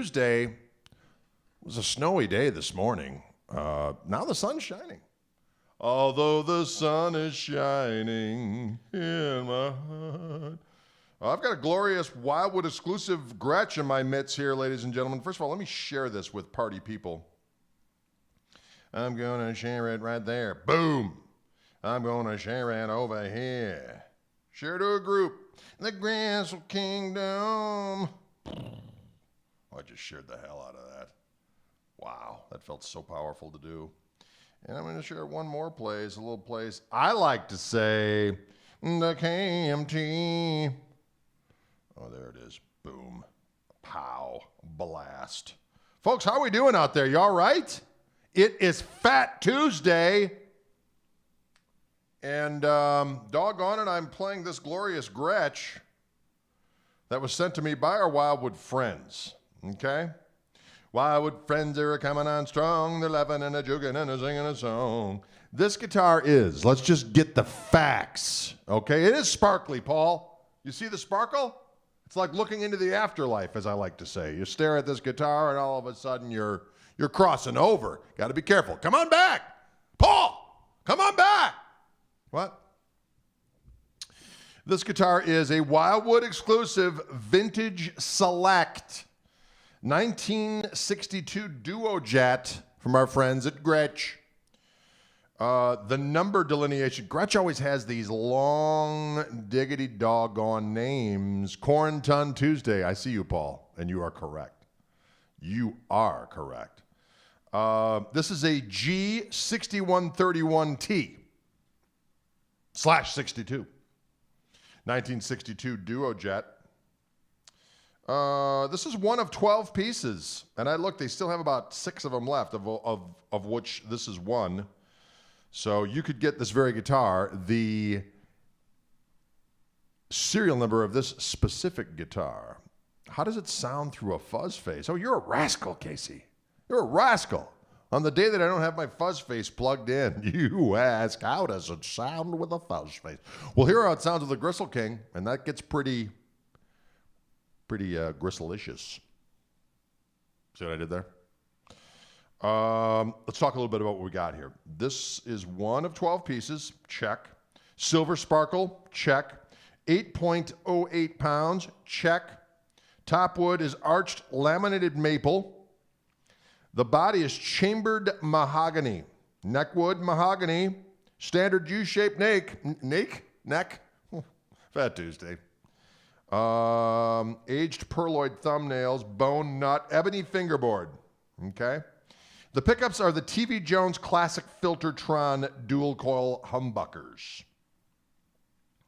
Tuesday. It was a snowy day this morning. Now the sun's shining. Although the sun is shining in my heart. I've got a glorious Wildwood exclusive Gretsch in my mitts here, ladies and gentlemen. First of all, let me share this with party people. I'm going to share it right there. Boom. I'm going to share it over here. Share to a group. The Grassel Kingdom. Oh, I just shared the hell out of that. Wow, that felt so powerful to do. And I'm going to share one more place, a little place I like to say, the KMT. Oh, there it is. Boom. Pow. Blast. Folks, how are we doing out there? You all right? It is Fat Tuesday. And doggone it, I'm playing this glorious Gretsch that was sent to me by our Wildwood friends. Okay? Wildwood friends are coming on strong. They're laughing and they're joking and they're singing a song. This guitar is, let's just get the facts. Okay? It is sparkly, Paul. You see the sparkle? It's like looking into the afterlife, as I like to say. You stare at this guitar and all of a sudden you're crossing over. Got to be careful. Come on back. Paul, come on back. What? This guitar is a Wildwood exclusive vintage select 1962 Duo Jet from our friends at Gretsch. The number delineation, Gretsch always has these long diggity doggone names. Quarantine Tuesday. I see you, Paul, and you are correct. You are correct. This is a G6131T /62. 1962 Duo Jet. This is one of 12 pieces. And I looked, they still have about 6 of them left, of which this is one. So you could get this very guitar. The serial number of this specific guitar. How does it sound through a fuzz face? Oh, you're a rascal, Casey. You're a rascal. On the day that I don't have my fuzz face plugged in, you ask, how does it sound with a fuzz face? Well, here are how it sounds with the Gristle King, and that gets pretty gristlicious. See what I did there? Let's talk a little bit about what we got here. This is one of 12 pieces, check. Silver sparkle, check. 8.08 pounds, check. Top wood is arched laminated maple. The body is chambered mahogany. Neck wood mahogany. Standard U-shaped neck. Fat Tuesday. Aged pearloid thumbnails, bone nut, ebony fingerboard. Okay. The pickups are the TV Jones Classic Filtertron dual coil humbuckers.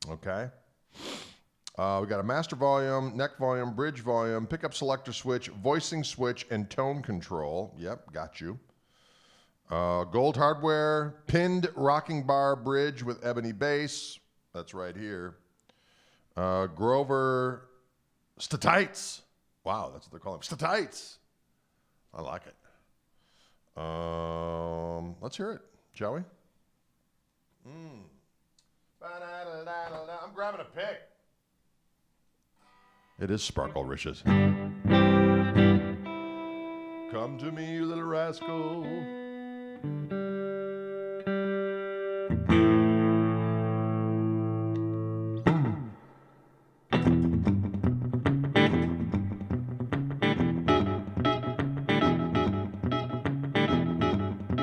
Okay. We got a master volume, neck volume, bridge volume, pickup selector switch, voicing switch, and tone control. Yep, got you. Gold hardware, pinned rocking bar bridge with ebony bass. That's right here. Grover Statites. Wow, that's what they're calling them. Statites. I like it. Let's hear it, shall we? I'm grabbing a pick. It is Sparkle Riches. Come to me, you little rascal.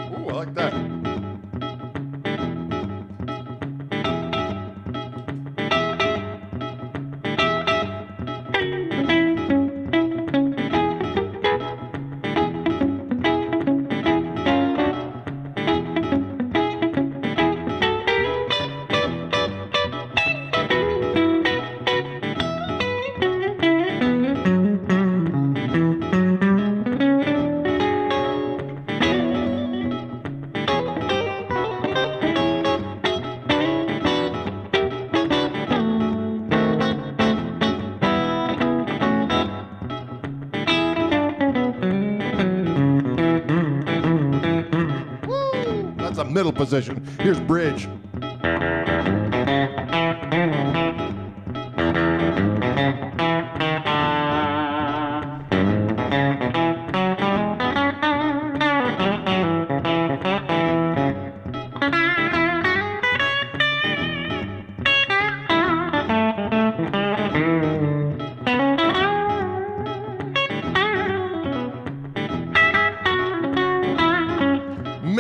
Ooh, I like that. Middle position. Here's bridge.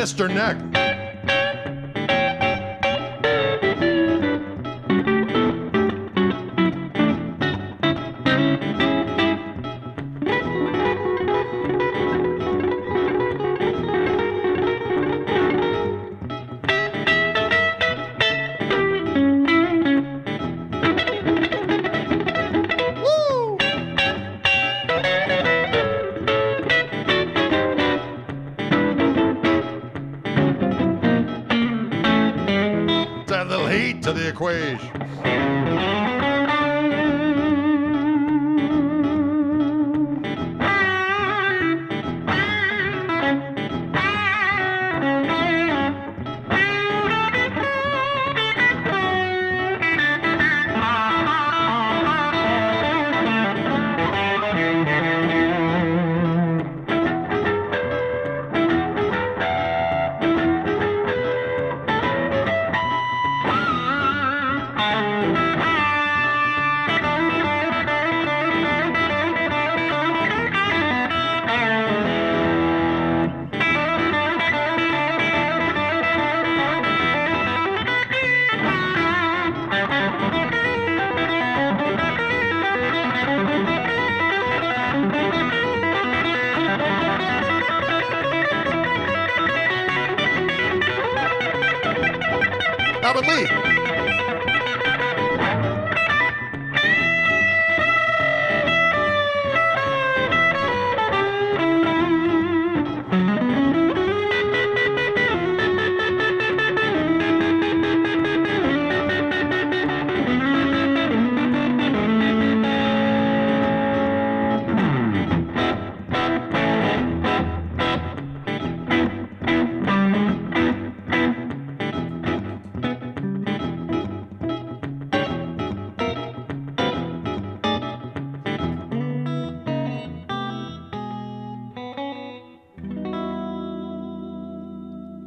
Mr. Neck. To the equation. Albert Lee.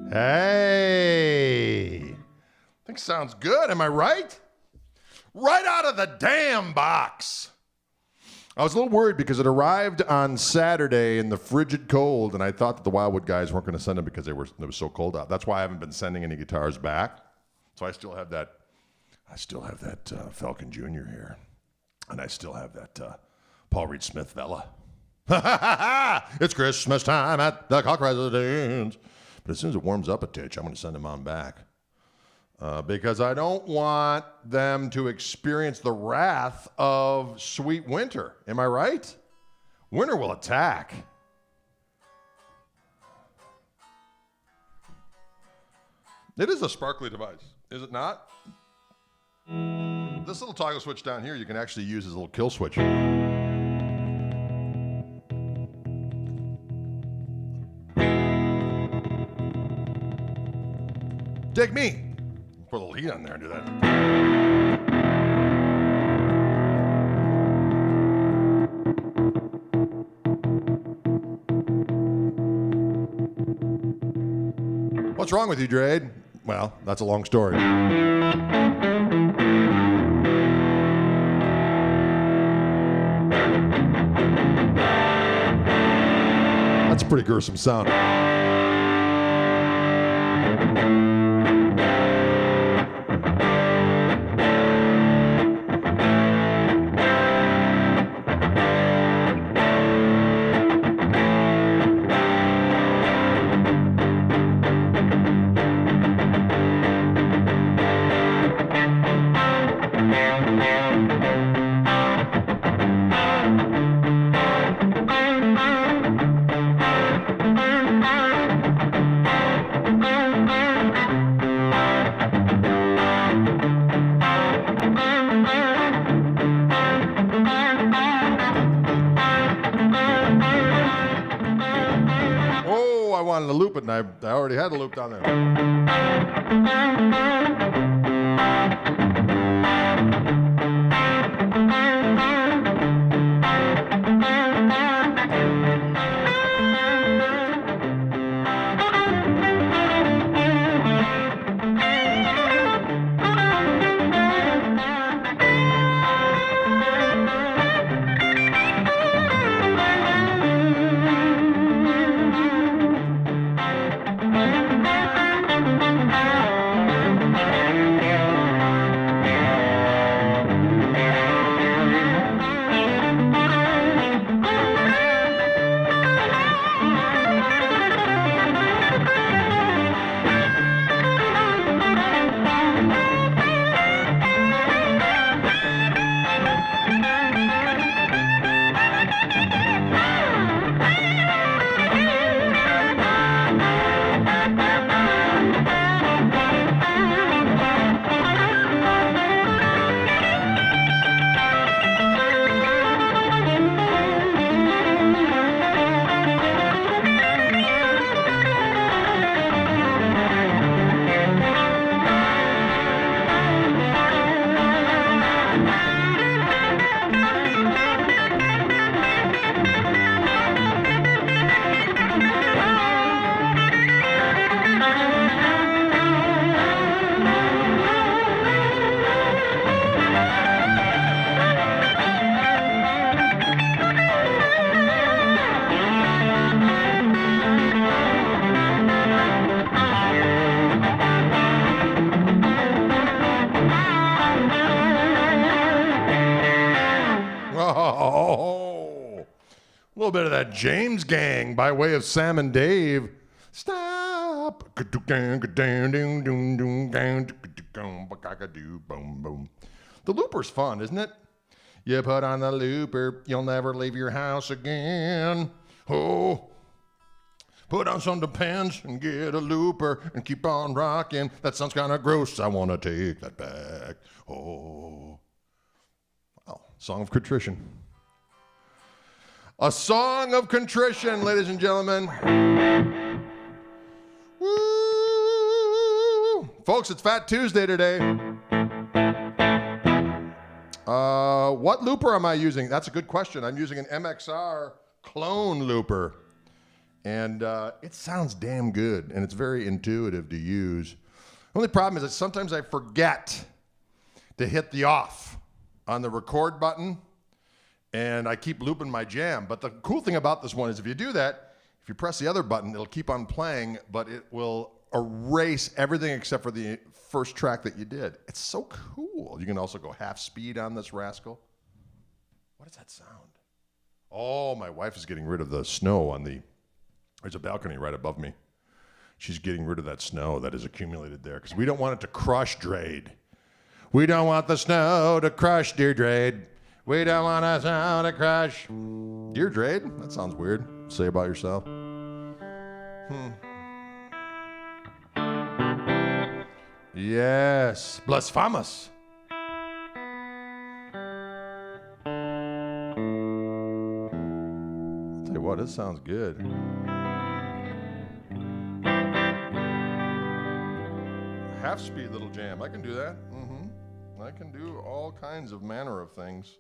Hey, I think sounds good. Am I right? Right out of the damn box. I was a little worried because it arrived on Saturday in the frigid cold, and I thought that the Wildwood guys weren't going to send them because it was so cold out. That's why I haven't been sending any guitars back. So I still have that. Falcon Jr. here, and I still have that Paul Reed Smith Vela. It's Christmas time at the Koch residence. But as soon as it warms up a titch, I'm going to send them on back. Because I don't want them to experience the wrath of sweet winter. Am I right? Winter will attack. It is a sparkly device, is it not? This little toggle switch down here you can actually use as a little kill switch. Dig me. Put a little heat on there and do that. What's wrong with you, Drade? Well, that's a long story. That's a pretty gruesome sound. I wanted to loop it, and I already had the loop down there. little bit of that James Gang by way of Sam and Dave. Stop. The looper's fun, isn't it? You put on the looper, you'll never leave your house again. Oh, put on some Depends and get a looper and keep on rocking. That sounds kind of gross. I want to take that back. Oh. Wow. Song of contrition. A song of contrition, ladies and gentlemen. Woo! Folks, it's Fat Tuesday today. What looper am I using? That's a good question. I'm using an MXR clone looper. And it sounds damn good, and it's very intuitive to use. The only problem is that sometimes I forget to hit the off on the record button, and I keep looping my jam. But the cool thing about this one is if you do that, if you press the other button, it'll keep on playing, but it will erase everything except for the first track that you did. It's so cool. You can also go half speed on this rascal. What does that sound? Oh, my wife is getting rid of the snow on the... There's a balcony right above me. She's getting rid of that snow that is accumulated there because we don't want it to crush Drade. We don't want the snow to crush, dear Drade. We don't want the snow to crush. Dear Drade? That sounds weird. Say about yourself. Yes. Blasphemous. I'll tell you what, this sounds good. Half-speed little jam. I can do that. I can do all kinds of manner of things.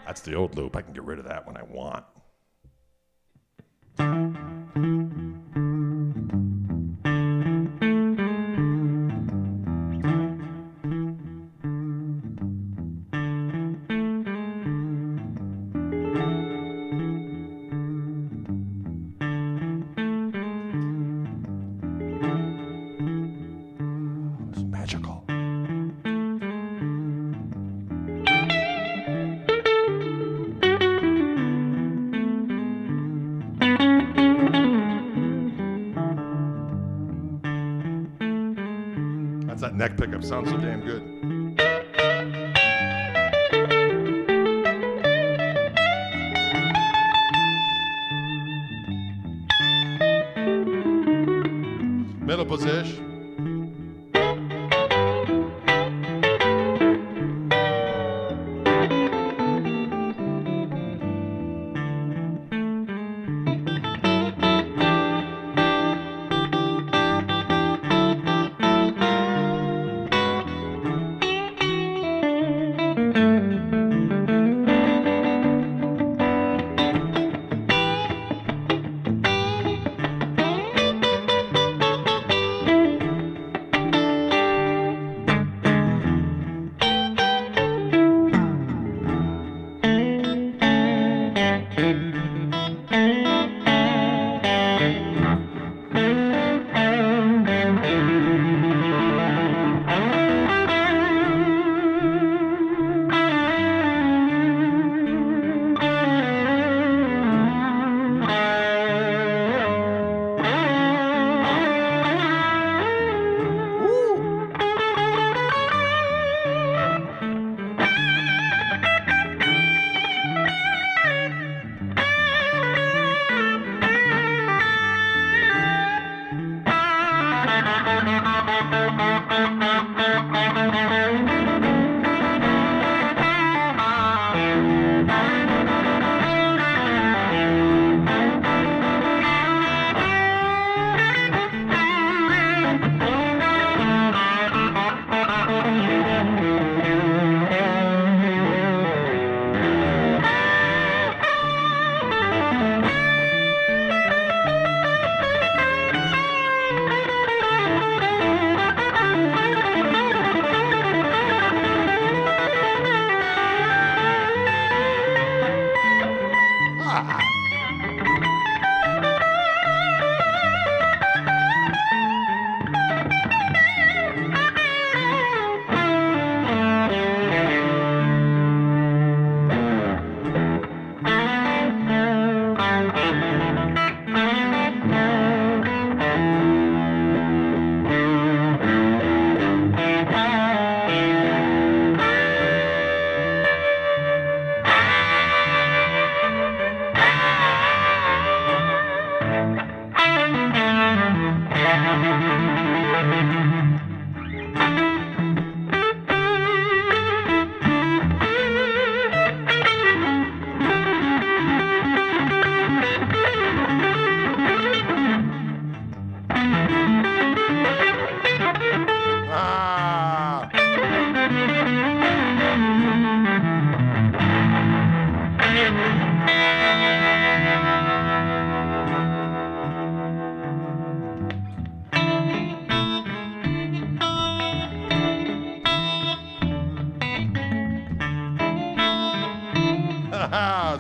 That's the old loop. I can get rid of that when I want. That neck pickup sounds so damn good. Middle position.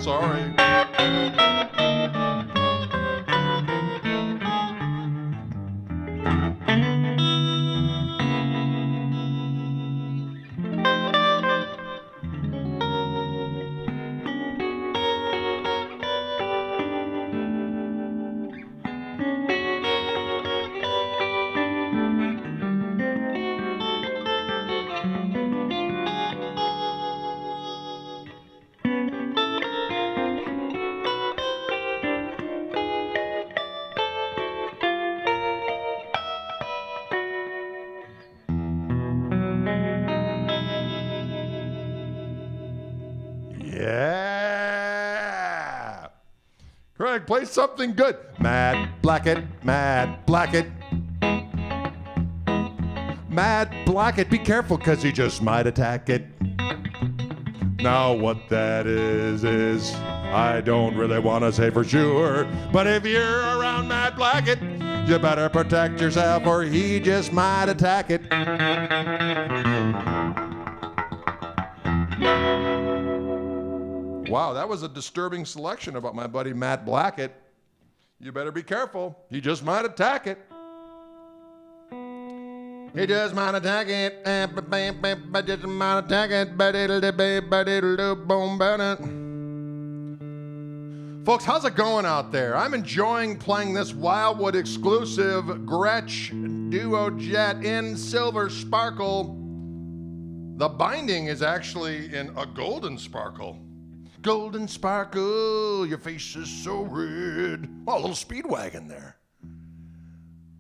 Sorry. Yeah. Craig, play something good. Mad Blackett, Mad Blackett. Mad Blackett, be careful because he just might attack it. Now what that is I don't really want to say for sure, but if you're around Mad Blackett, you better protect yourself or he just might attack it. Wow, that was a disturbing selection about my buddy Matt Blackett. You better be careful. He just might attack it. He just might attack it. But just might attack it. But it'll do boom, folks, how's it going out there? I'm enjoying playing this Wildwood exclusive Gretsch Duo Jet in silver sparkle. The binding is actually in a golden sparkle. Golden sparkle, your face is so red. Oh, a little Speedwagon there.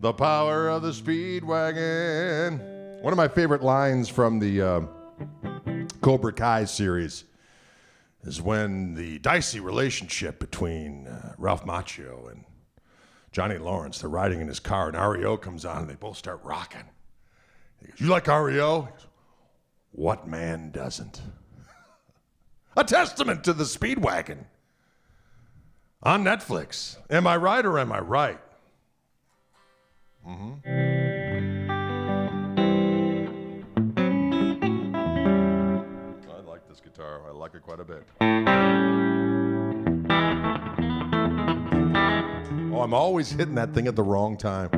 The power of the Speedwagon. One of my favorite lines from the Cobra Kai series is when the dicey relationship between Ralph Macchio and Johnny Lawrence, they're riding in his car, and REO comes on, and they both start rocking. He goes, "You like REO?" He goes, "What man doesn't?" A testament to the Speedwagon on Netflix. Am I right or am I right? Mm-hmm. I like this guitar. I like it quite a bit. Oh, I'm always hitting that thing at the wrong time.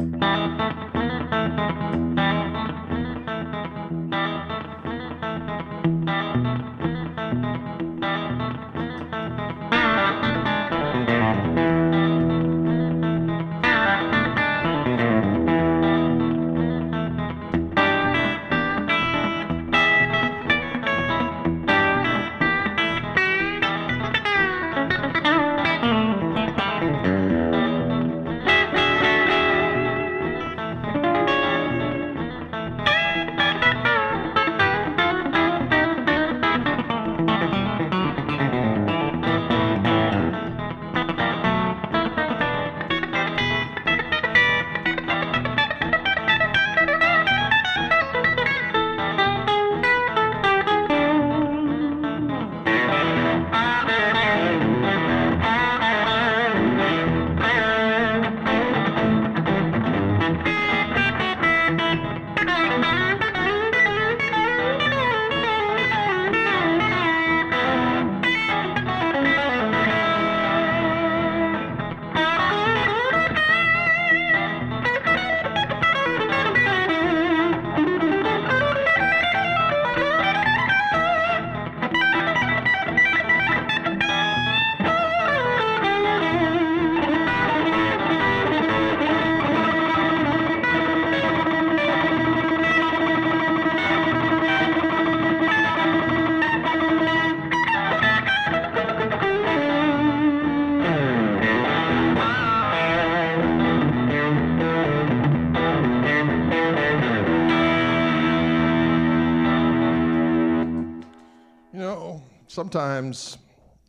Sometimes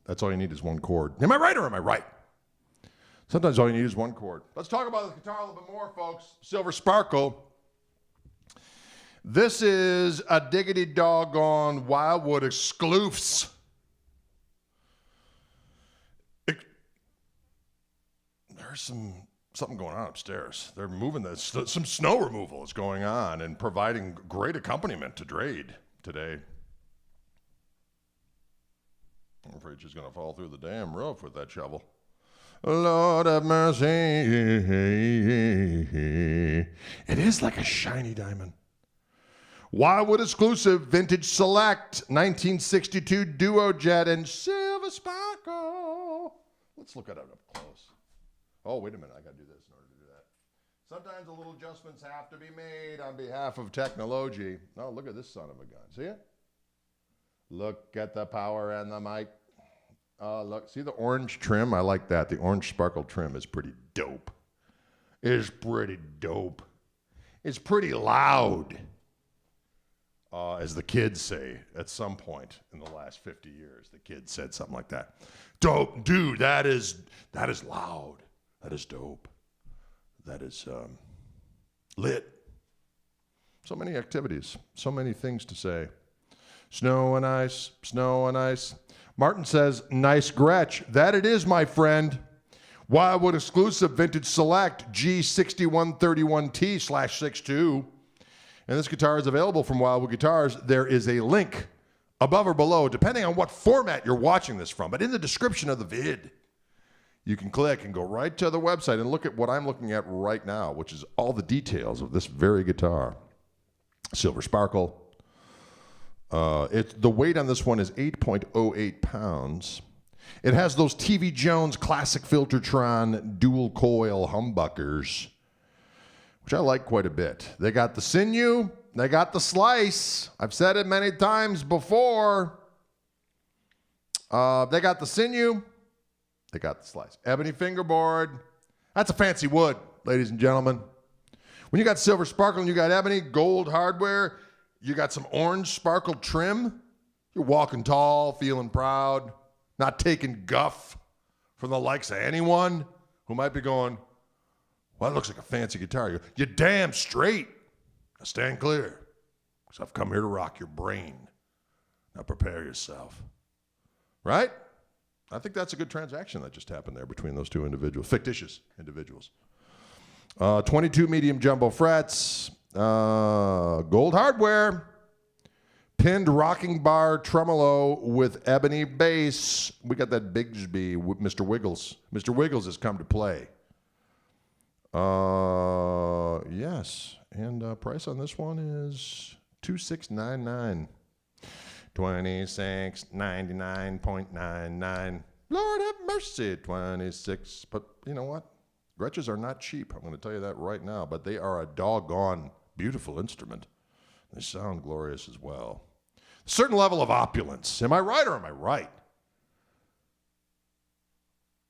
that's all you need is one chord. Am I right or am I right? Sometimes all you need is one chord. Let's talk about the guitar a little bit more, folks. Silver Sparkle. This is a diggity doggone Wildwood exclusive. There's something going on upstairs. They're moving this. Some snow removal is going on and providing great accompaniment to Drade today. I'm afraid she's going to fall through the damn roof with that shovel. Lord have mercy. It is like a shiny diamond. Wildwood exclusive vintage select 1962 duo jet and silver sparkle. Let's look at it up close. Oh, wait a minute. I got to do this in order to do that. Sometimes a little adjustments have to be made on behalf of technology. Oh, look at this son of a gun. See it? Look at the power and the mic. Look, see the orange trim? I like that. The orange sparkle trim is pretty dope. It's pretty dope. It's pretty loud. As the kids say at some point in the last 50 years, the kids said something like that. Dope, dude, that is loud. That is dope. That is lit. So many activities, so many things to say. Snow and ice, snow and ice. Martin says, nice Gretsch. That it is, my friend. Wildwood exclusive vintage select G6131T/62. And this guitar is available from Wildwood Guitars. There is a link above or below, depending on what format you're watching this from. But in the description of the vid, you can click and go right to the website and look at what I'm looking at right now, which is all the details of this very guitar. Silver sparkle. The weight on this one is 8.08 pounds. It has those TV Jones classic Filtertron dual coil humbuckers, which I like quite a bit. They got the sinew, they got the slice. I've said it many times before. They got the sinew, they got the slice. Ebony fingerboard. That's a fancy wood, ladies and gentlemen. When you got silver sparkle and you got ebony, gold hardware, you got some orange sparkle trim, you're walking tall, feeling proud, not taking guff from the likes of anyone who might be going, well, that looks like a fancy guitar. You're damn straight. Now stand clear, because I've come here to rock your brain. Now prepare yourself. Right? I think that's a good transaction that just happened there between those two individuals, fictitious individuals. 22 medium jumbo frets, gold hardware, pinned rocking bar tremolo with ebony bass. We got that Bigsby, Mr. Wiggles. Mr. Wiggles has come to play. Yes, and price on this one is $2,699. $26.99.99. Lord have mercy, 26. But you know what? Gretches are not cheap. I'm going to tell you that right now. But they are a doggone beautiful instrument. They sound glorious as well. A certain level of opulence. Am I right or am I right?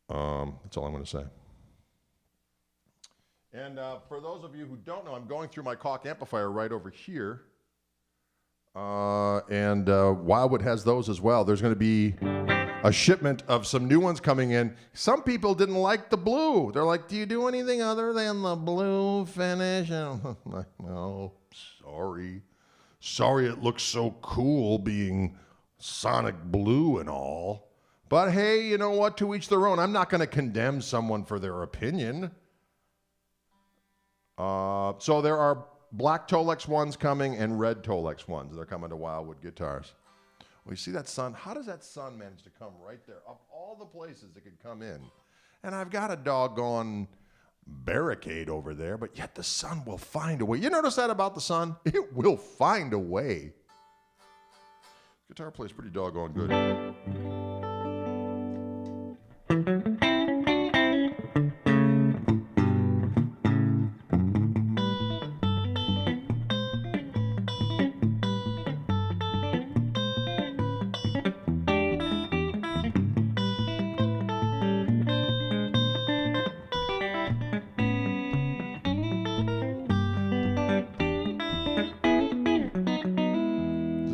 That's all I'm going to say. And for those of you who don't know, I'm going through my Koch amplifier right over here. And Wildwood has those as well. There's going to be a shipment of some new ones coming in. Some people didn't like the blue. They're like, do you do anything other than the blue finish? And I'm like, no, sorry. Sorry it looks so cool being sonic blue and all. But hey, you know what? To each their own. I'm not going to condemn someone for their opinion. So there are black Tolex ones coming and red Tolex ones. They're coming to Wildwood Guitars. Well, you see that sun? How does that sun manage to come right there? Of all the places it could come in. And I've got a doggone barricade over there, but yet the sun will find a way. You notice that about the sun? It will find a way. Guitar plays pretty doggone good.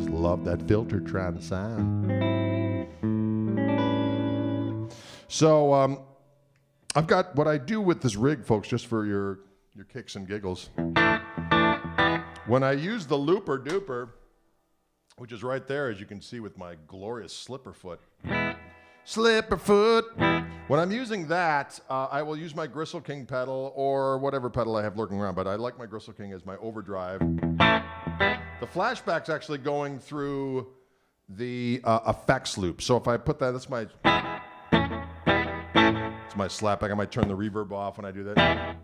Love that Filtertron sound. So I've got what I do with this rig, folks, just for your kicks and giggles. When I use the looper duper, which is right there, as you can see with my glorious slipper foot. Slipper foot. When I'm using that, I will use my Gristle King pedal or whatever pedal I have lurking around, but I like my Gristle King as my overdrive. The flashback's actually going through the effects loop. So if I put that, it's my slapback. I might turn the reverb off when I do that.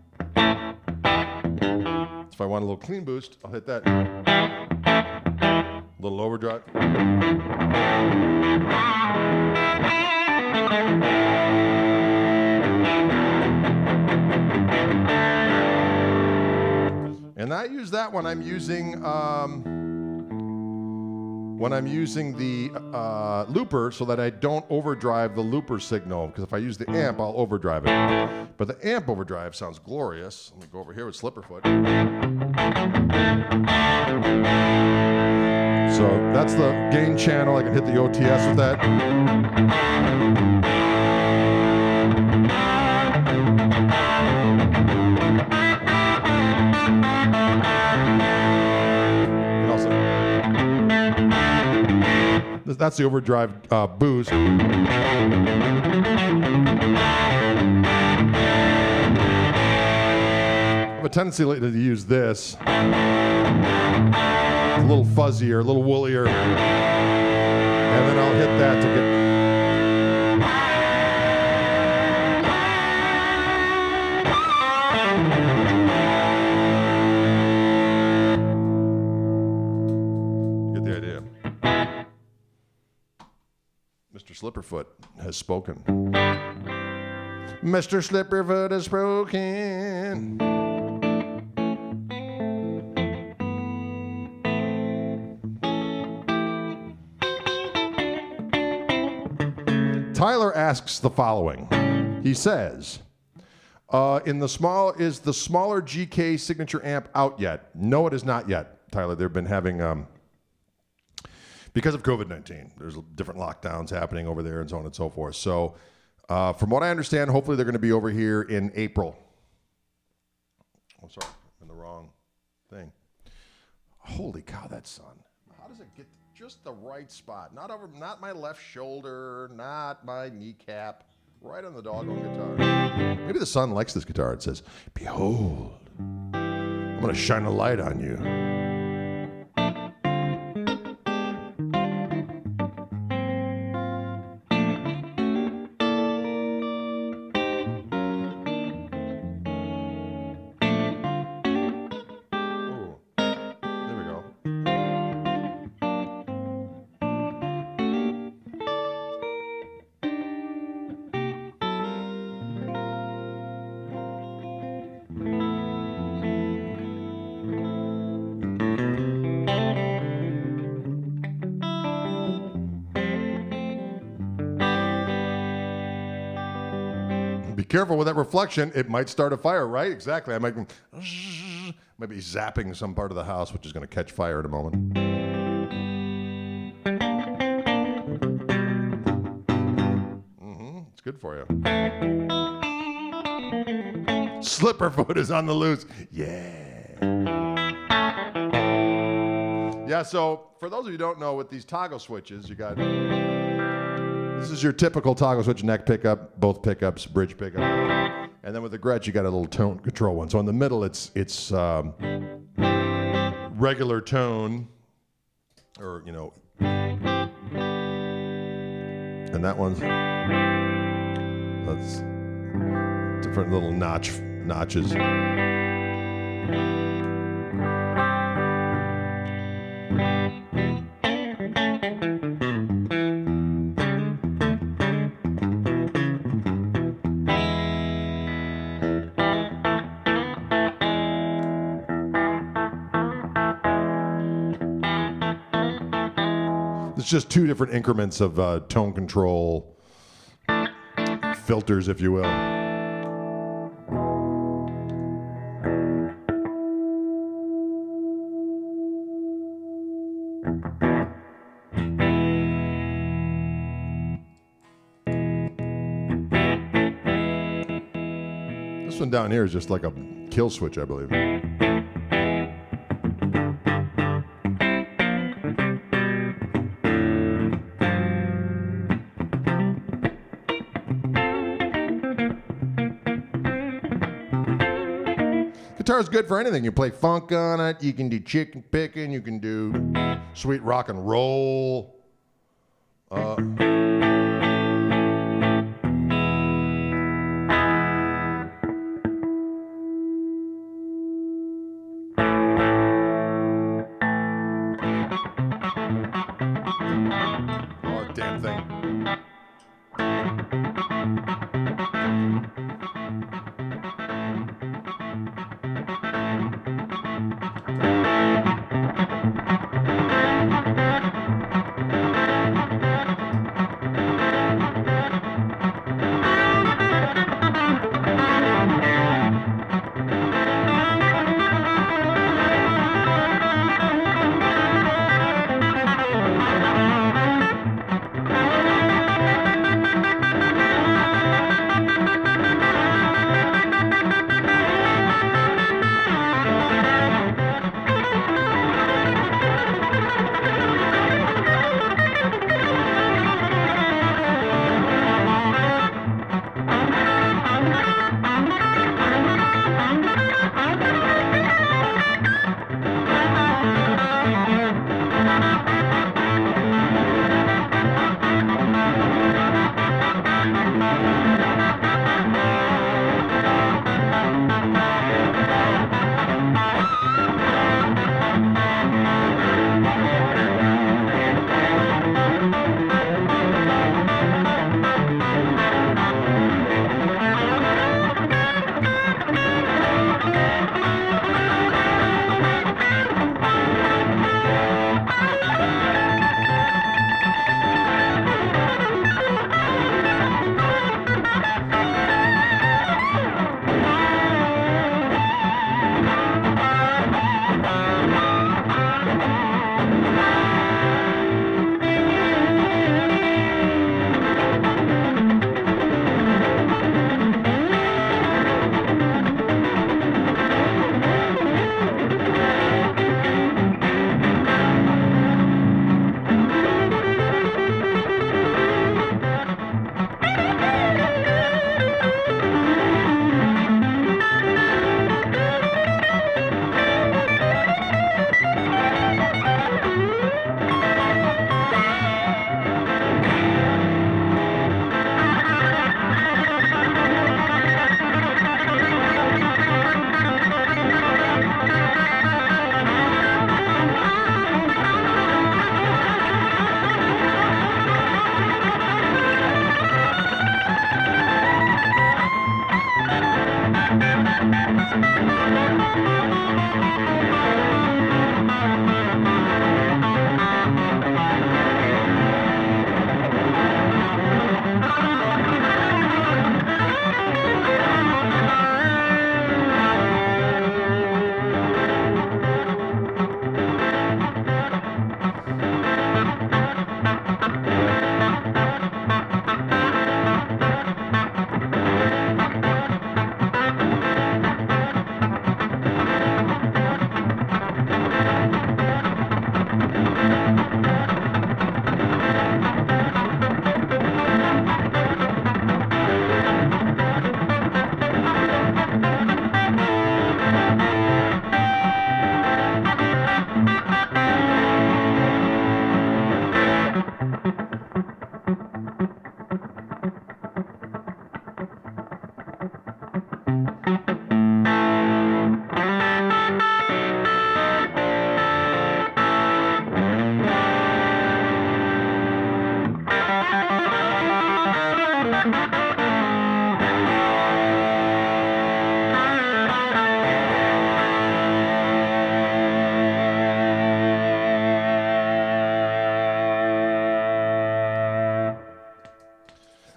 So if I want a little clean boost, I'll hit that. A little overdrive. And I use that when I'm using the looper, so that I don't overdrive the looper signal. Because if I use the amp, I'll overdrive it. But the amp overdrive sounds glorious. Let me go over here with Slipperfoot. So that's the gain channel. I can hit the OTS with that. That's the overdrive boost. I have a tendency lately to use this. It's a little fuzzier, a little woollier. And then I'll hit that to get... Mr. Slipperfoot has spoken. Mr. Slipperfoot has spoken. Tyler asks the following. He says, is the smaller GK signature amp out yet? No, it is not yet, Tyler. They've been having... because of COVID-19, there's different lockdowns happening over there and so on and so forth. So from what I understand, hopefully they're going to be over here in April. Oh, sorry, I'm in the wrong thing. Holy cow, that sun. How does it get just the right spot? Not my left shoulder, not my kneecap, right on the doggone guitar. Maybe the sun likes this guitar. It says, behold, I'm going to shine a light on you. Be careful with that reflection. It might start a fire, right? Exactly. I might be zapping some part of the house, which is going to catch fire in a moment. It's good for you. Slipperfoot is on the loose. Yeah. Yeah, so for those of you who don't know, with these toggle switches, you got... This is your typical toggle switch, neck pickup, both pickups, bridge pickup. And then with the Gretsch, you got a little tone control one. So in the middle, it's regular tone, or, you know. And that one's, that's different little notches. It's just two different increments of tone control filters, if you will. This one down here is just like a kill switch, I believe. Guitar's good for anything. You play funk on it. You can do chicken picking. You can do sweet rock and roll. Oh, damn thing.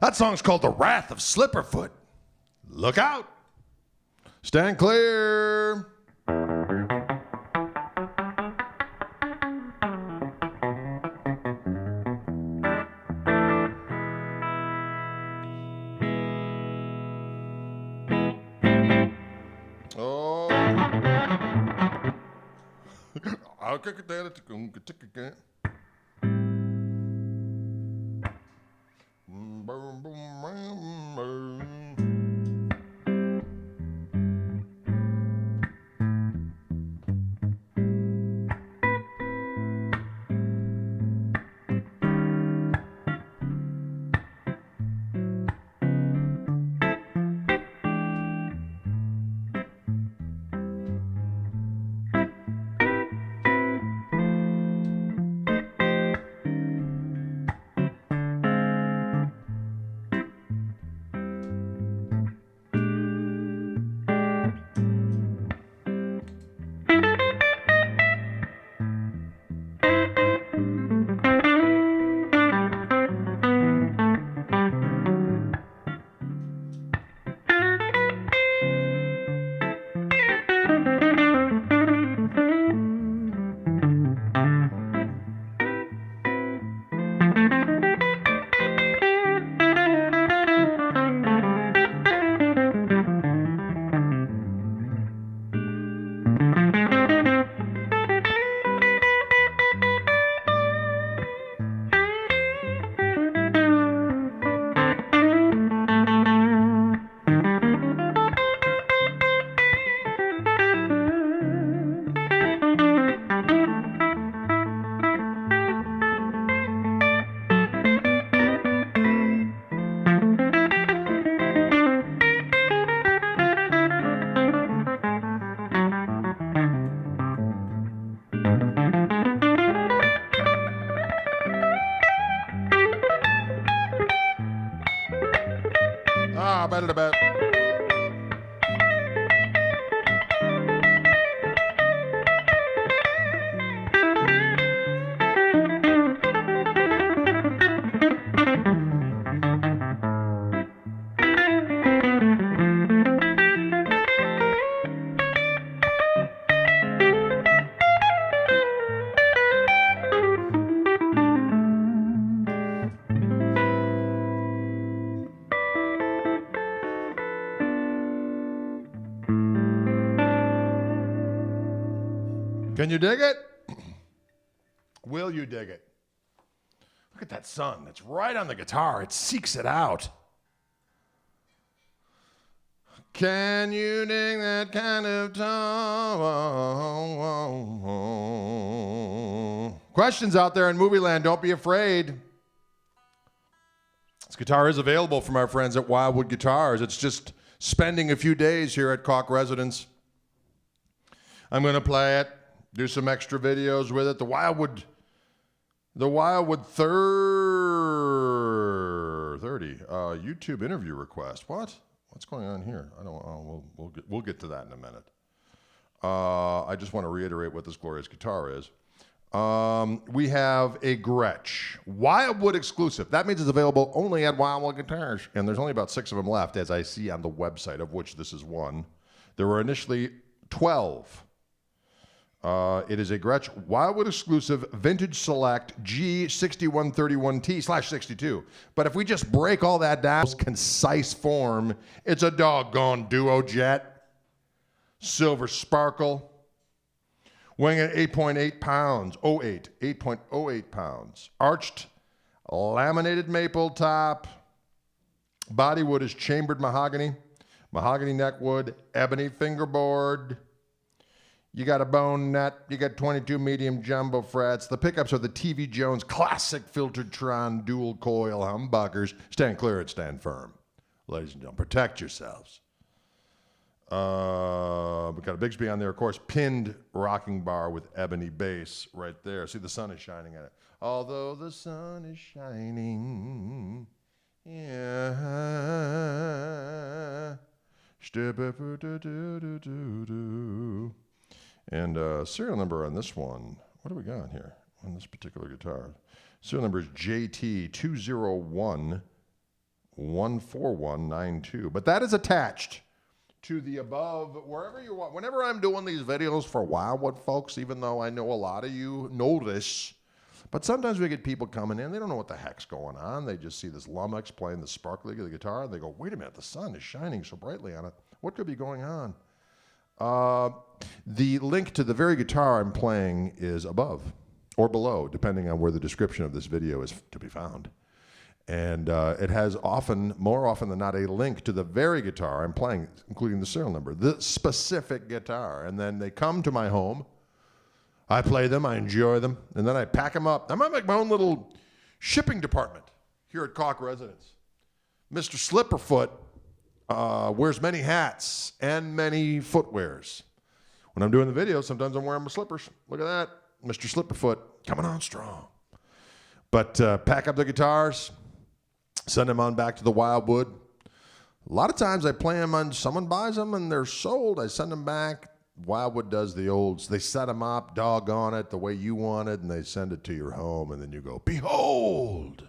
That song's called The Wrath of Slipperfoot. Look out. Stand clear. Oh. I'll kick it down. Can you dig it? Will you dig it? Look at that sun. It's right on the guitar. It seeks it out. Can you dig that kind of tone? Questions out there in movie land, don't be afraid. This guitar is available from our friends at Wildwood Guitars. It's just spending a few days here at Koch residence. I'm going to play it, do some extra videos with it. The Wildwood 30 YouTube interview request. What? What's going on here? I don't. We'll get to that in a minute. I just want to reiterate what this glorious guitar is. We have a Gretsch Wildwood exclusive. That means it's available only at Wildwood Guitars, and there's only about 6 of them left, as I see on the website, of which this is one. There were initially 12. It is a Gretsch Wildwood exclusive Vintage Select G6131T/62. But if we just break all that down, concise form, it's a doggone duo jet. Silver sparkle. Weighing at 8.8 pounds. 8.08 pounds. Arched laminated maple top. Bodywood is chambered mahogany. Mahogany neckwood. Ebony fingerboard. You got a bone nut. You got 22 medium jumbo frets. The pickups are the TV Jones classic filtered Tron dual coil humbuckers. Stand clear and stand firm. Ladies and gentlemen, protect yourselves. We got a Bigsby on there, of course, pinned rocking bar with ebony base right there. See, the sun is shining at it. Although the sun is shining, yeah. And serial number on this one, what do we got here on this particular guitar? Serial number is JT20114192. But that is attached to the above, wherever you want. Whenever I'm doing these videos for Wildwood folks, even though I know a lot of you know this, but sometimes we get people coming in, they don't know what the heck's going on. They just see this Lummox playing the sparkling of the guitar, and they go, wait a minute, the sun is shining so brightly on it. What could be going on? The link to the very guitar I'm playing is above or below, depending on where the description of this video is to be found. And it has more often than not, a link to the very guitar I'm playing, including the serial number, the specific guitar. And then they come to my home. I play them, I enjoy them, and then I pack them up. I'm like my own little shipping department here at Koch residence. Mr. Slipperfoot wears many hats and many footwears. When I'm doing the video, sometimes I'm wearing my slippers. Look at that. Mr. Slipperfoot coming on strong. But pack up the guitars, send them on back to the Wildwood. A lot of times I play them on, someone buys them and they're sold. I send them back. Wildwood does the olds. They set them up, doggone it, the way you want it, and they send it to your home. And then you go, behold,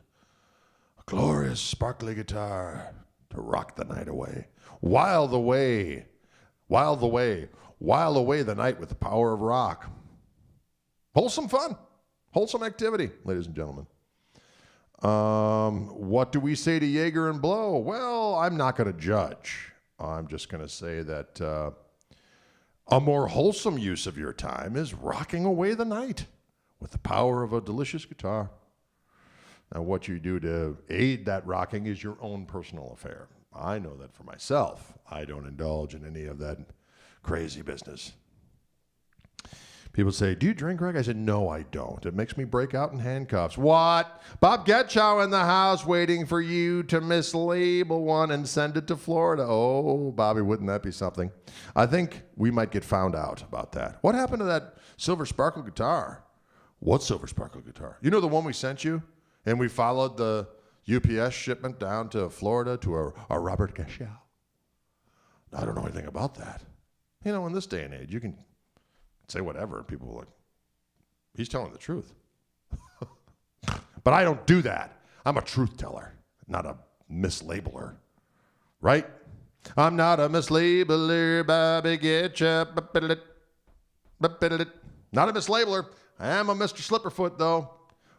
a glorious sparkly guitar to rock the night away. While away the night with the power of rock. Wholesome fun. Wholesome activity, ladies and gentlemen. What do we say to Jaeger and Blow? Well, I'm not going to judge. I'm just going to say that a more wholesome use of your time is rocking away the night with the power of a delicious guitar. Now, what you do to aid that rocking is your own personal affair. I know that for myself. I don't indulge in any of that crazy business. People say, do you drink, Greg? I said, no, I don't. It makes me break out in handcuffs. What? Bob Getchow in the house waiting for you to mislabel one and send it to Florida. Oh, Bobby, wouldn't that be something? I think we might get found out about that. What happened to that Silver Sparkle guitar? What Silver Sparkle guitar? You know the one we sent you? And we followed the UPS shipment down to Florida to a Robert Koch. I don't know anything about that. You know, in this day and age, you can say whatever, and people are like, he's telling the truth. But I don't do that. I'm a truth teller, not a mislabeler. Right? I'm not a mislabeler, Bobby, get ya. Not a mislabeler. I am a Mr. Slipperfoot, though.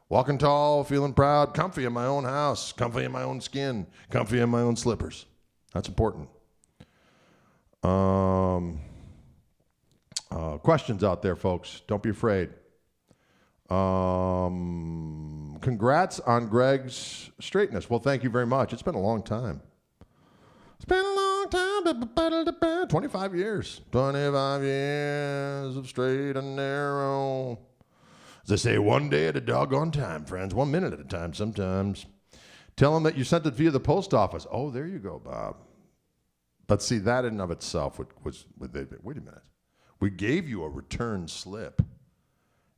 Walking tall, feeling proud, comfy in my own house, comfy in my own skin, comfy in my own slippers. That's important. Questions out there, folks. Don't be afraid. Congrats on Greg's straightness. Well, thank you very much. It's been a long time. It's been a long time. 25 years. 25 years of straight and narrow. As they say, one day at a doggone time, friends. 1 minute at a time sometimes. Tell them that you sent it via the post office. Oh, there you go, Bob. But see, that in and of itself was wait a minute. We gave you a return slip,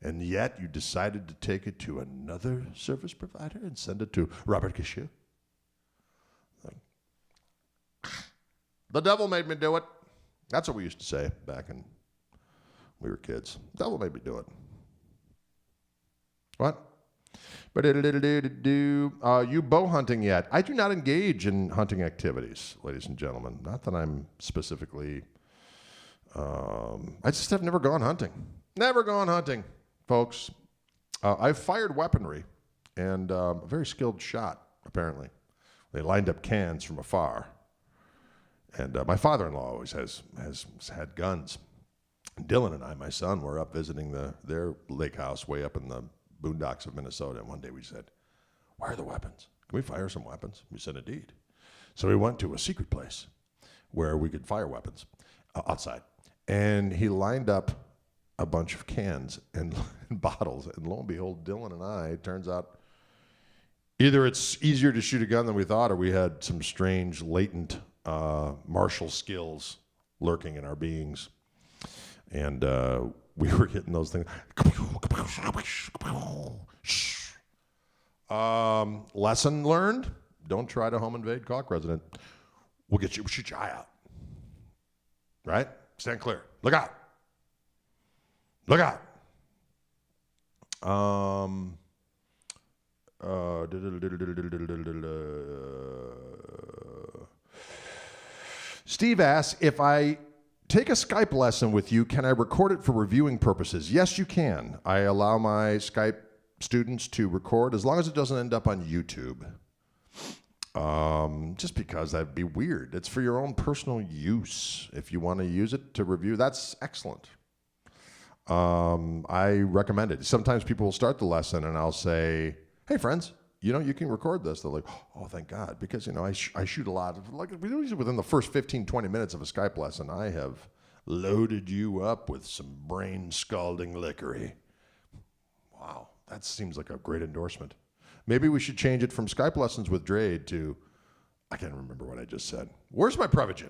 and yet you decided to take it to another service provider and send it to Robert Koch. The devil made me do it. That's what we used to say back when we were kids. The devil made me do it. What? You bow hunting yet? I do not engage in hunting activities, ladies and gentlemen. Not that I'm specifically... I just have never gone hunting. Never gone hunting, folks. I've fired weaponry and a very skilled shot, apparently. They lined up cans from afar. And my father-in-law always has had guns. Dylan and I, my son, were up visiting their lake house way up in the boondocks of Minnesota. And one day we said, where are the weapons? Can we fire some weapons? We said, indeed. So we went to a secret place where we could fire weapons outside. And he lined up a bunch of cans and bottles. And lo and behold, Dylan and I, it turns out, either it's easier to shoot a gun than we thought, or we had some strange latent martial skills lurking in our beings. And we were hitting those things. Lesson learned: don't try to home invade Koch resident. We'll shoot your eye out. Right? Stand clear. Look out. Look out. Steve asks, if I take a Skype lesson with you, can I record it for reviewing purposes? Yes, you can. I allow my Skype students to record as long as it doesn't end up on YouTube. Just because that'd be weird. It's for your own personal use. If you want to use it to review, that's excellent. I recommend it. Sometimes people will start the lesson and I'll say, hey, friends, you can record this. They're like, oh, thank God. Because, I shoot a lot. Within the first 15, 20 minutes of a Skype lesson, I have loaded you up with some brain-scalding lickery. Wow, that seems like a great endorsement. Maybe we should change it from Skype lessons with Drade to, I can't remember what I just said. Where's my Prevagen?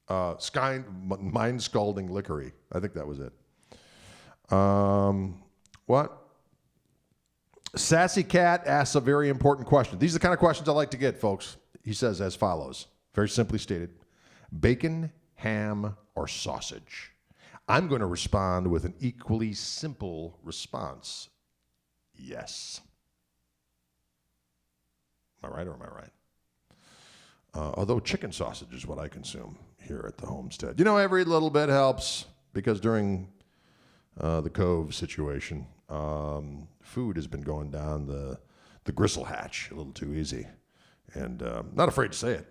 Mind-scalding lickery. I think that was it. What? Sassy Cat asks a very important question. These are the kind of questions I like to get, folks. He says as follows, very simply stated: bacon, ham, or sausage? I'm going to respond with an equally simple response. Yes. Am I right or am I right? Although chicken sausage is what I consume here at the homestead. Every little bit helps, because during the Cove situation, food has been going down the gristle hatch a little too easy. And not afraid to say it.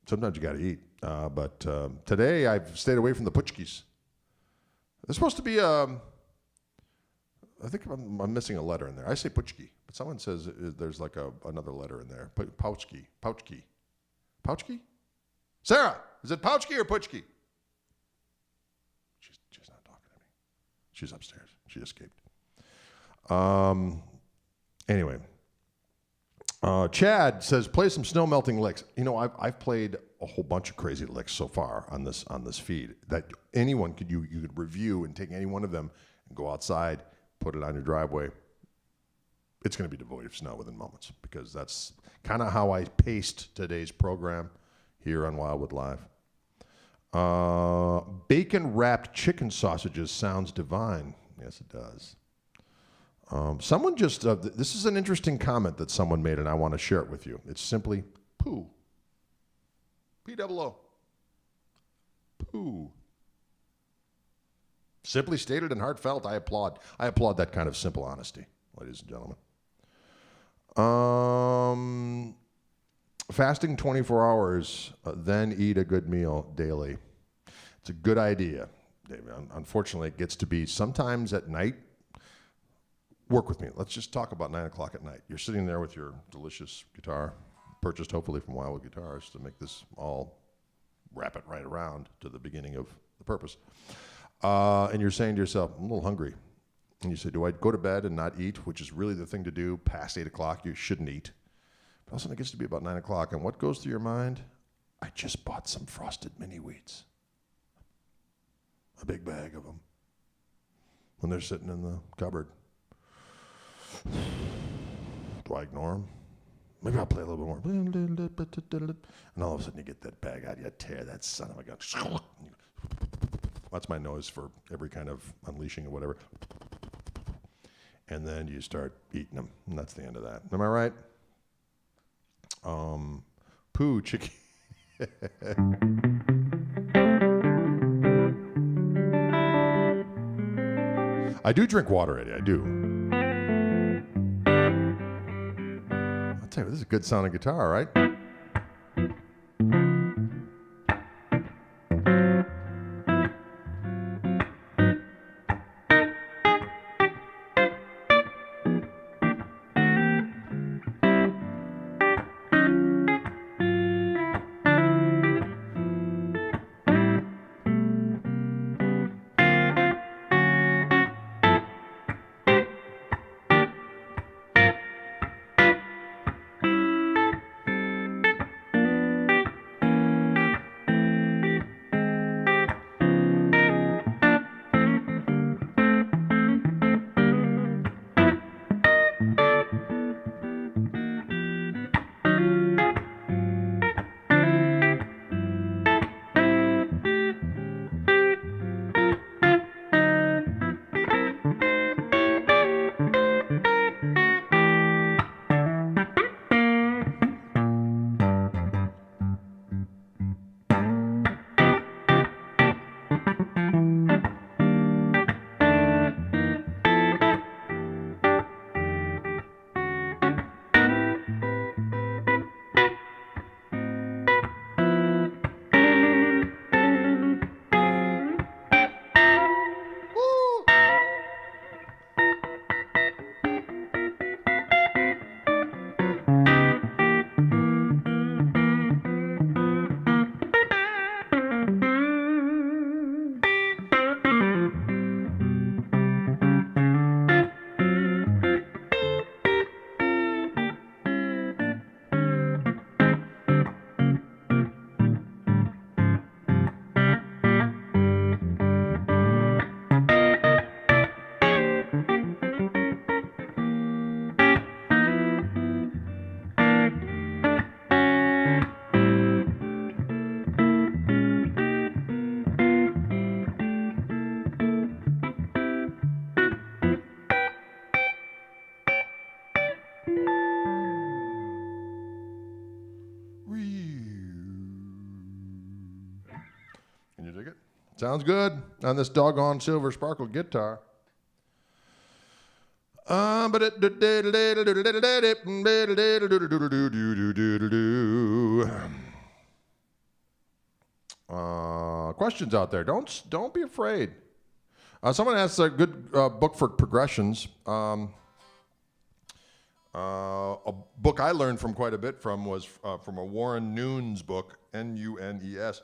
Sometimes you got to eat. But today I've stayed away from the puchkis. There's supposed to be I think I'm missing a letter in there. I say puchki, but someone says there's like another letter in there. Pouchki. Pouchki? Sarah, is it pouchki or puchki? She's not talking to me. She's upstairs. She escaped. Anyway, Chad says, play some snow melting licks. I've played a whole bunch of crazy licks so far on this feed that anyone could you could review and take any one of them and go outside, put it on your driveway, it's going to be devoid of snow within moments, because that's kind of how I paced today's program here on Wildwood Live. Bacon-wrapped chicken sausages sounds divine. Yes, it does. Someone just, this is an interesting comment that someone made, and I want to share it with you. It's simply poo. P-double-O. Poo. Simply stated and heartfelt, I applaud. I applaud that kind of simple honesty, ladies and gentlemen. Fasting 24 hours, then eat a good meal daily. It's a good idea, David. Unfortunately, it gets to be sometimes at night. Work with me. Let's just talk about 9 o'clock at night. You're sitting there with your delicious guitar, purchased hopefully from Wildwood Guitars to make this all wrap it right around to the beginning of the purpose. And you're saying to yourself, I'm a little hungry. And you say, do I go to bed and not eat, which is really the thing to do past 8 o'clock? You shouldn't eat. But all of a sudden it gets to be about 9 o'clock, and what goes through your mind? I just bought some frosted mini wheats. A big bag of them. When they're sitting in the cupboard. Do I ignore them? Maybe I'll play a little bit more. And all of a sudden you get that bag out, you tear that son of a gun. That's my noise for every kind of unleashing or whatever. And then you start eating them, and that's the end of that. Am I right? Poo, chicken. I do drink water, Eddie. I do. I'll tell you, this is a good sounding guitar, right? Sounds good on this doggone silver sparkle guitar. Questions out there. Don't be afraid. Someone asked a good book for progressions. A book I learned from quite a bit from was from a Warren Nunes book, Nunes,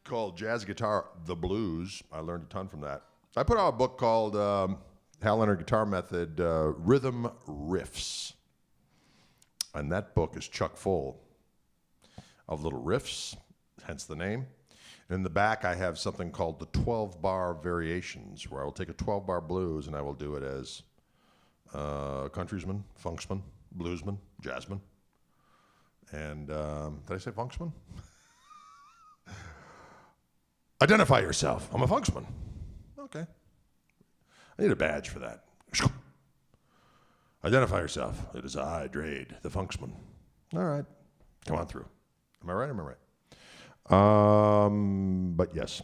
called Jazz Guitar, The Blues. I learned a ton from that. I put out a book called Hal Leonard Guitar Method, Rhythm Riffs. And that book is chock full of little riffs, hence the name. And in the back, I have something called the 12-bar variations, where I will take a 12-bar blues and I will do it as Countryman, funksman, bluesman, jazzman. And did I say funksman? Identify yourself. I'm a funksman. Okay. I need a badge for that. Identify yourself. It is I, Drade, the funksman. All right. Come on through. Am I right? Am I right? But yes.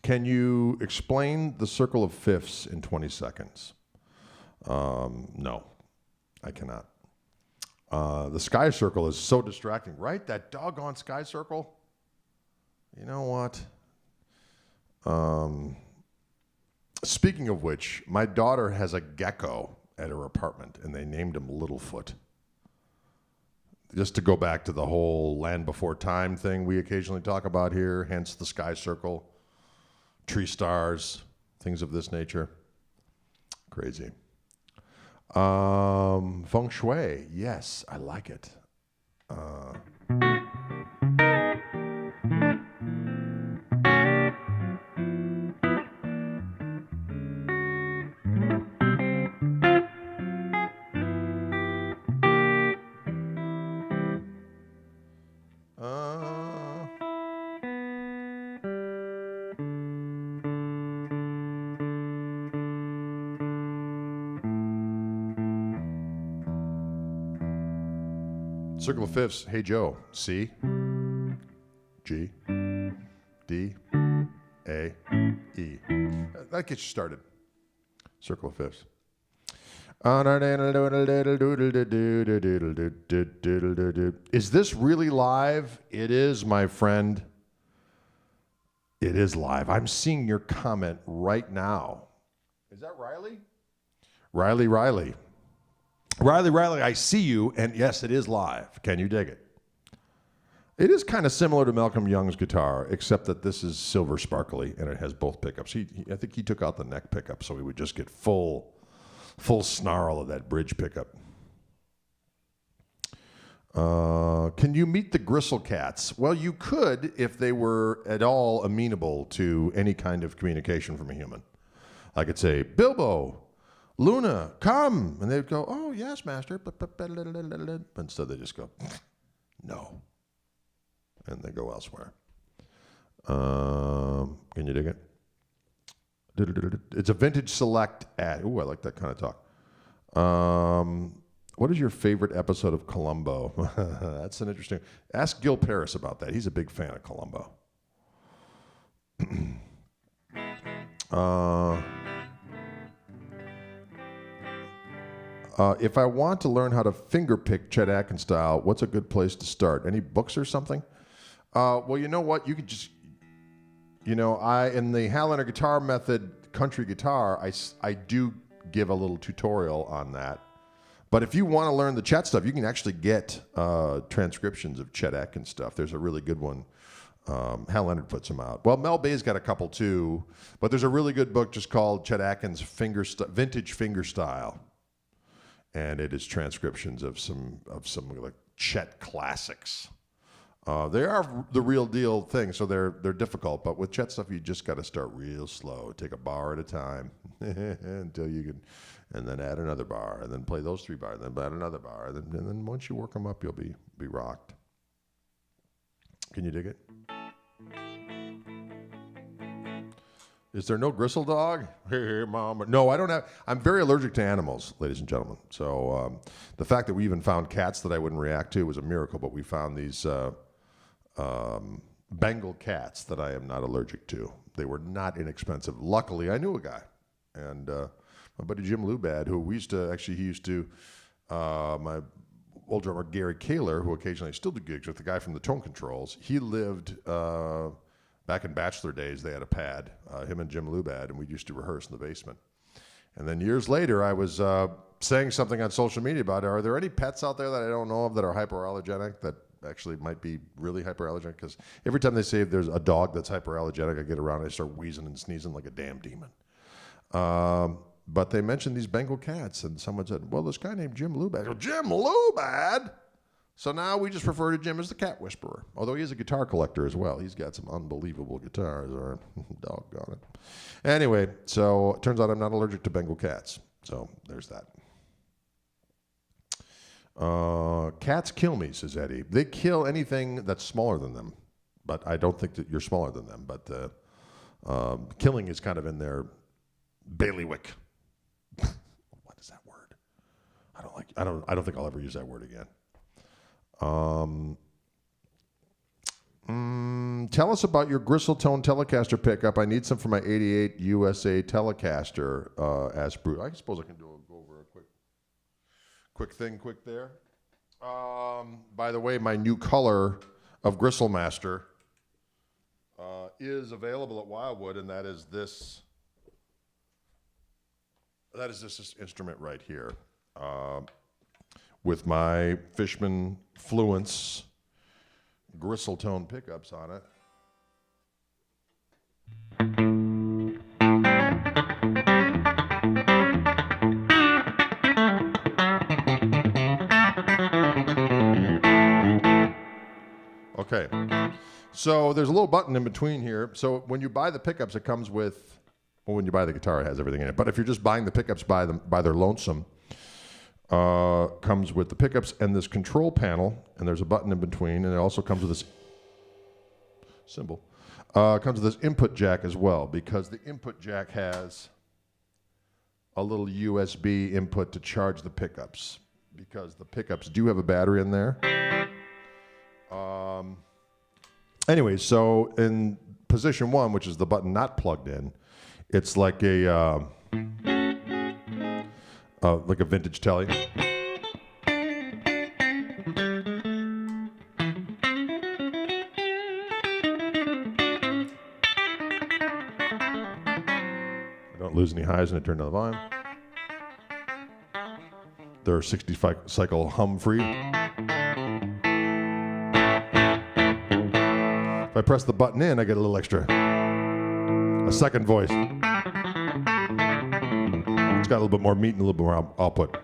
Can you explain the circle of fifths in 20 seconds? No, I cannot. The sky circle is so distracting, right? That doggone sky circle. You know what? Speaking of which, my daughter has a gecko at her apartment, and they named him Littlefoot. Just to go back to the whole land before time thing we occasionally talk about here, hence the sky circle, tree stars, things of this nature. Crazy. Feng Shui, yes, I like it. Circle of fifths. Hey Joe. C, G, D, A, E. That gets you started. Circle of fifths. Is this really live? It is, my friend. It is live. I'm seeing your comment right now. Is that Riley? Riley, I see you, and yes, it is live. Can you dig it? It is kind of similar to Malcolm Young's guitar, except that this is silver sparkly, and it has both pickups. I think he took out the neck pickup, so we would just get full snarl of that bridge pickup. Can you meet the gristle cats? Well, you could if they were at all amenable to any kind of communication from a human. I could say, Bilbo, Luna, come. And they'd go, oh, yes, master. But instead they just go, no. And they go elsewhere. Can you dig it? It's a vintage select ad. Ooh, I like that kind of talk. What is your favorite episode of Columbo? That's an interesting... Ask Gil Paris about that. He's a big fan of Columbo. If I want to learn how to fingerpick Chet Atkins style, what's a good place to start? Any books or something? Well, you know what? You could just... in the Highlander guitar method, country guitar, I do give a little tutorial on that. But if you want to learn the Chet stuff, you can actually get transcriptions of Chet Atkins stuff. There's a really good one. Hal Leonard puts them out. Well, Mel Bay's got a couple too, but there's a really good book just called Chet Atkins Vintage Finger Style, and it is transcriptions of some like Chet classics. They are the real deal thing, so they're difficult. But with Chet stuff, you just got to start real slow. Take a bar at a time until you can, and then add another bar, and then play those 3 bars, and then add another bar, and then once you work them up, you'll be rocked. Can you dig it? Is there no gristle dog? Hey, mama. No, I don't have. I'm very allergic to animals, ladies and gentlemen. So the fact that we even found cats that I wouldn't react to was a miracle. But we found these Bengal cats that I am not allergic to. They were not inexpensive. Luckily, I knew a guy, and my buddy Jim Lubad, who he used to, my old drummer Gary Kaler, who occasionally still do gigs with, the guy from the Tone Controls. He lived back in bachelor days. They had a pad, him and Jim Lubad, and we used to rehearse in the basement. And then years later, I was saying something on social media about, are there any pets out there that I don't know of that are hyperallergenic, that actually might be really hyperallergenic? Because every time they say there's a dog that's hyperallergenic, I get around and I start wheezing and sneezing like a damn demon. But they mentioned these Bengal cats, and someone said, well, this guy named Jim Lubad. I go, Jim Lubad? So now we just refer to Jim as the cat whisperer, although he is a guitar collector as well. He's got some unbelievable guitars, or doggone it. Anyway, so it turns out I'm not allergic to Bengal cats. So there's that. Cats kill me, says Eddie. They kill anything that's smaller than them, but I don't think that you're smaller than them. But killing is kind of in their bailiwick. What is that word? I don't think I'll ever use that word again. Tell us about your Gristle-tone Telecaster pickup. I need some for my 88 USA Telecaster, asked Bruce. I suppose I can go over a quick there. By the way, my new color of Gristle Master is available at Wildwood, and that is this instrument right here, with my Fishman Fluence Gristle-tone pickups on it. Okay, so there's a little button in between here. So when you buy the pickups, it comes with, well, when you buy the guitar, it has everything in it. But if you're just buying the pickups by their lonesome, comes with the pickups and this control panel, and there's a button in between, and it also comes with this symbol. Comes with this input jack as well, because the input jack has a little USB input to charge the pickups, because the pickups do have a battery in there. Anyway, so in position 1, which is the button not plugged in, it's like a vintage telly. I don't lose any highs when I turn down the volume. They're 60-cycle hum free. If I press the button in, I get a little extra. A second voice. It's got a little bit more meat and a little bit more output.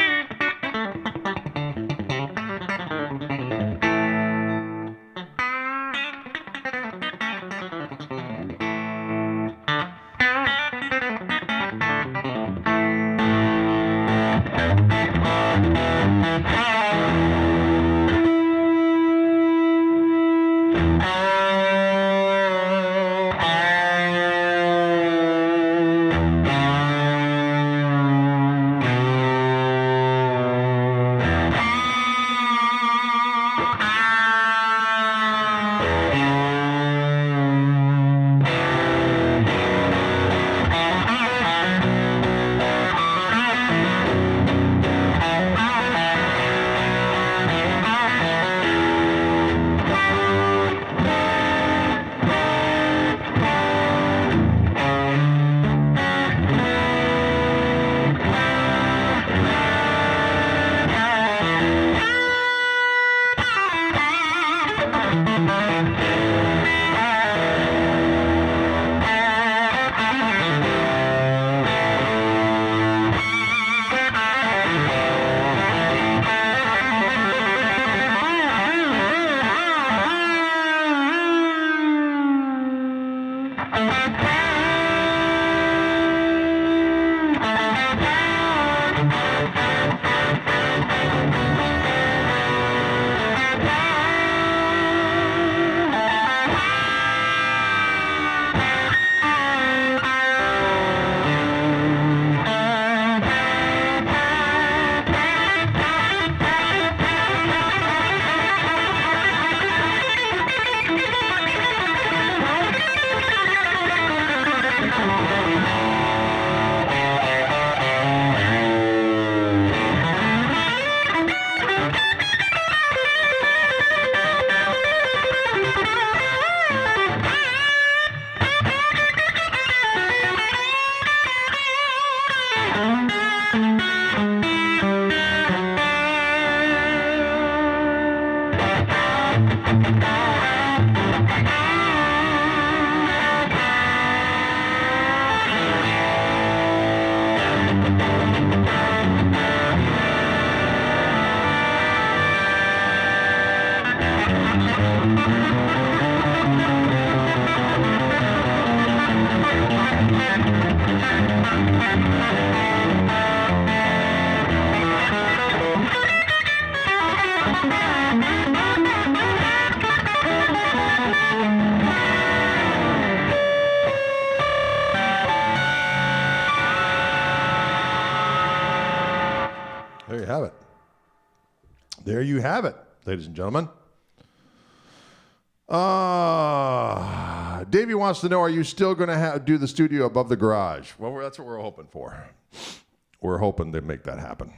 There you have it. There you have it, ladies and gentlemen. Davey wants to know, are you still going to do the studio above the garage? Well, that's what we're hoping for. We're hoping to make that happen.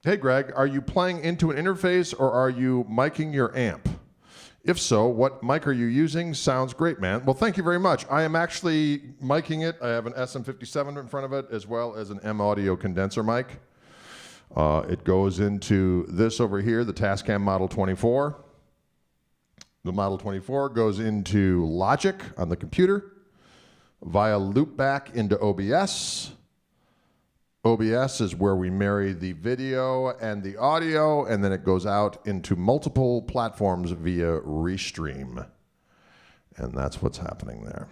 Hey, Greg, are you playing into an interface or are you miking your amp? If so, what mic are you using? Sounds great, man. Well, thank you very much. I am actually miking it. I have an SM57 in front of it as well as an M Audio condenser mic. It goes into this over here, the Tascam Model 24. The Model 24 goes into Logic on the computer via loopback into OBS. OBS is where we marry the video and the audio, and then it goes out into multiple platforms via Restream. And that's what's happening there.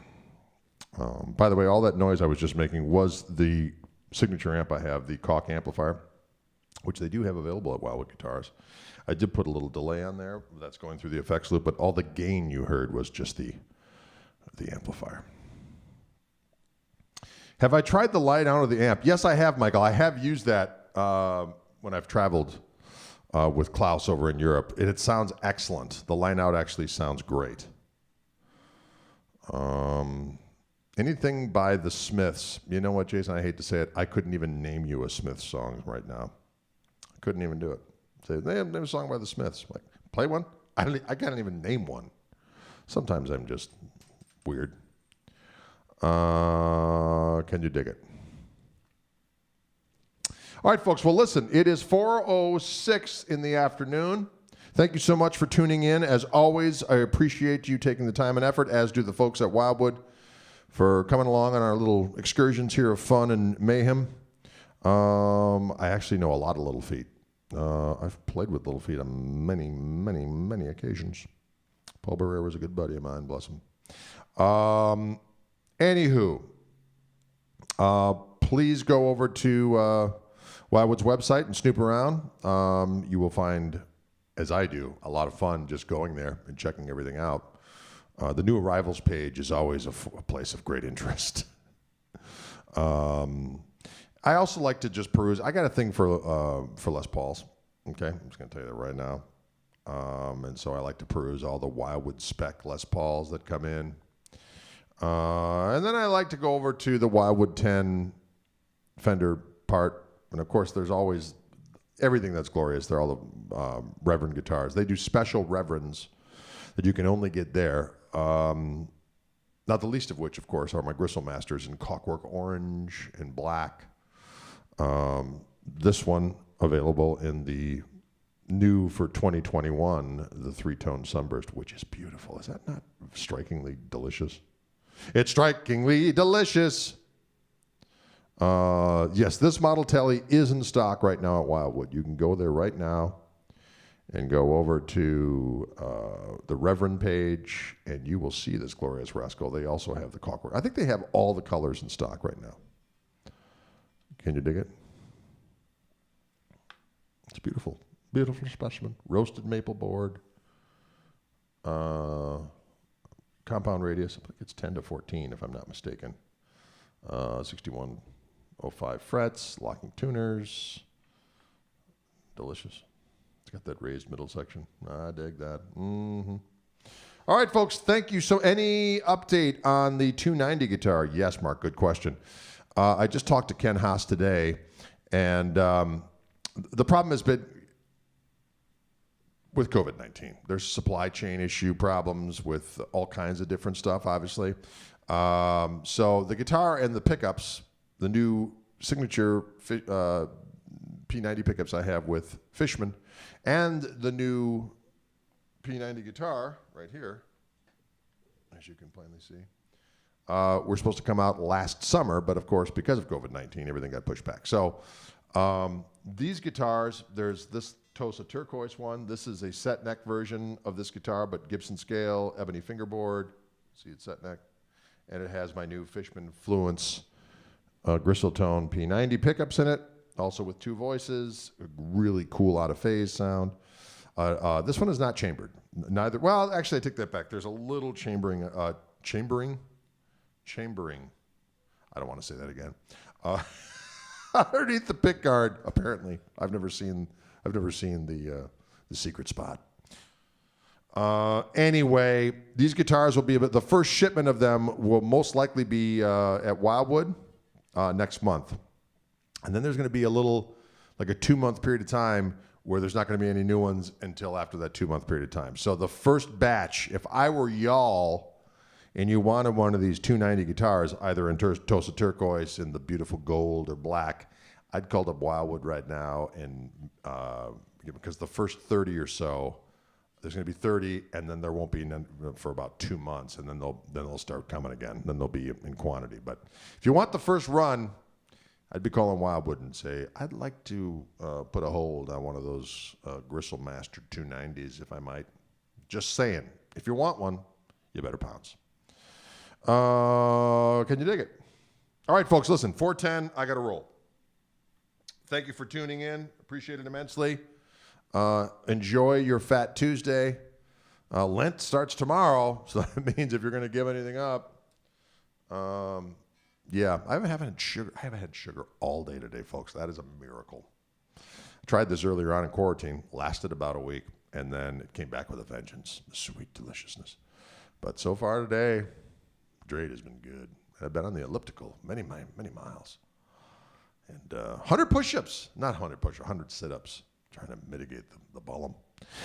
By the way, all that noise I was just making was the signature amp I have, the Koch amplifier, which they do have available at Wildwood Guitars. I did put a little delay on there. That's going through the effects loop, but all the gain you heard was just the amplifier. Have I tried the light out of the amp? Yes, I have, Michael. I have used that when I've traveled with Klaus over in Europe. It sounds excellent. The line out actually sounds great. Anything by the Smiths. You know what, Jason? I hate to say it. I couldn't even name you a Smiths song right now. I couldn't even do it. Say, they have a song by the Smiths. I'm like, play one? I can't even name one. Sometimes I'm just weird. Can you dig it? All right, folks. Well, listen, it is 4:06 in the afternoon. Thank you so much for tuning in. As always, I appreciate you taking the time and effort, as do the folks at Wildwood, for coming along on our little excursions here of fun and mayhem. I actually know a lot of Little Feat. I've played with Little Feat on many, many, many occasions. Paul Barrera was a good buddy of mine, bless him. Anywho, please go over to Wildwood's website and snoop around. You will find, as I do, a lot of fun just going there and checking everything out. The new arrivals page is always a place of great interest. I also like to just peruse. I got a thing for Les Pauls. Okay, I'm just going to tell you that right now. And so I like to peruse all the Wildwood spec Les Pauls that come in. And then I like to go over to the Wildwood 10 Fender part. And of course, there's always everything that's glorious. They're all the Reverend guitars. They do special Reverends that you can only get there. Not the least of which, of course, are my Gristle Masters in Clockwork Orange and Black. This one available in the new for 2021, the three-tone Sunburst, which is beautiful. Is that not strikingly delicious? It's strikingly delicious. Yes, this model telly is in stock right now at Wildwood. You can go there right now and go over to the Reverend page, and you will see this glorious rascal. They also have the Clockwork. I think they have all the colors in stock right now. Can you dig it? It's beautiful. Beautiful specimen. Roasted maple board. Compound radius. I think it's 10 to 14 if I'm not mistaken. 6105 frets. Locking tuners. Delicious. It's got that raised middle section. I dig that. Mm-hmm. All right, folks. Thank you. So any update on the 290 guitar? Yes, Mark. Good question. I just talked to Ken Haas today, and the problem has been with COVID-19. There's supply chain issue problems with all kinds of different stuff, obviously. So the guitar and the pickups, the new signature P90 pickups I have with Fishman, and the new P90 guitar right here, as you can plainly see, were supposed to come out last summer, but of course, because of COVID-19, everything got pushed back. So these guitars, there's this Tosa turquoise one. This is a set neck version of this guitar, but Gibson scale, ebony fingerboard. See, it's set neck. And it has my new Fishman Fluence Gristle-tone P90 pickups in it, also with 2 voices, a really cool out of phase sound. This one is not chambered. Neither. Well, actually, I take that back. There's a little chambering. Chambering. I don't want to say that again. Underneath the pick guard, apparently, I've never seen the secret spot. Anyway, these guitars will be the first shipment of them will most likely be at Wildwood next month, and then there's going to be a 2-month period of time where there's not going to be any new ones until after that 2-month period of time. So the first batch, if I were y'all and you wanted one of these 290 guitars, either in Tosa turquoise in the beautiful gold or black, I'd call up Wildwood right now, and because the first 30 or so, there's going to be 30, and then there won't be none for about 2 months, and then they'll start coming again. Then they'll be in quantity. But if you want the first run, I'd be calling Wildwood and say, I'd like to put a hold on one of those Gristle Master 290s, if I might. Just saying. If you want one, you better pounce. Can you dig it? All right, folks, listen, 4:10, I got to roll. Thank you for tuning in. Appreciate it immensely. Enjoy your Fat Tuesday. Lent starts tomorrow, so that means if you're going to give anything up, yeah, I haven't had sugar. I haven't had sugar all day today, folks. That is a miracle. I tried this earlier on in quarantine, lasted about a week, and then it came back with a vengeance. The sweet deliciousness. But so far today, Drade has been good. I've been on the elliptical many miles. And 100 push-ups, not 100 push-ups, 100 sit-ups, trying to mitigate the ballum.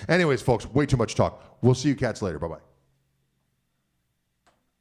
Anyways, folks, way too much talk. We'll see you cats later. Bye-bye.